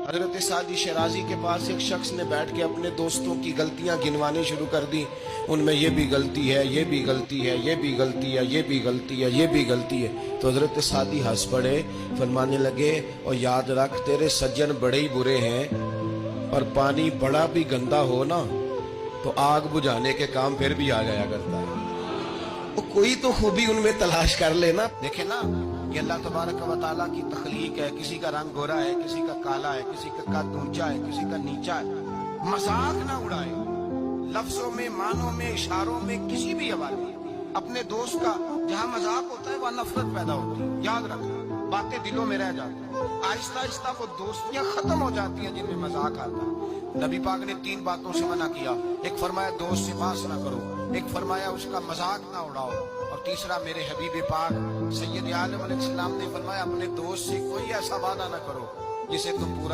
حضرت سعدی شیرازی کے پاس ایک شخص نے بیٹھ کے اپنے دوستوں کی غلطیاں گنوانے شروع کر دی. ان میں یہ بھی غلطی ہے، یہ بھی غلطی ہے، یہ بھی غلطی ہے، یہ بھی غلطی ہے، یہ بھی غلطی ہے. تو حضرت سعدی ہنس پڑے، فرمانے لگے اور یاد رکھ تیرے سجن بڑے ہی برے ہیں، اور پانی بڑا بھی گندا ہو نا تو آگ بجھانے کے کام پھر بھی آ جایا کرتا ہے. کوئی تو خوبی ان میں تلاش کر لینا. دیکھیں نا، یہ اللہ تبارک و تعالیٰ کی تخلیق ہے. کسی کا رنگ گورا ہے، کسی کا کالا ہے، کسی کا قد اونچا ہے، کسی کا نیچا ہے. مذاق نہ اڑائے لفظوں میں، معنوں میں، اشاروں میں، کسی بھی حوالے. اپنے دوست کا جہاں مذاق ہوتا ہے وہاں نفرت پیدا ہوتی ہے. یاد رکھنا، باتیں دلوں میں رہ جاتی ہیں. آہستہ آہستہ وہ دوستیاں ختم ہو جاتی ہیں جن میں مذاق آتا ہے. نبی پاک نے 3 باتوں سے منع کیا. ایک فرمایا دوست سے بحث نہ کرو، ایک فرمایا اس کا مذاق نہ اڑاؤ، اور تیسرا میرے حبیب پاک سید عالم علیہ السلام نے فرمایا اپنے دوست سے کوئی ایسا وعدہ نہ کرو جسے تم پورا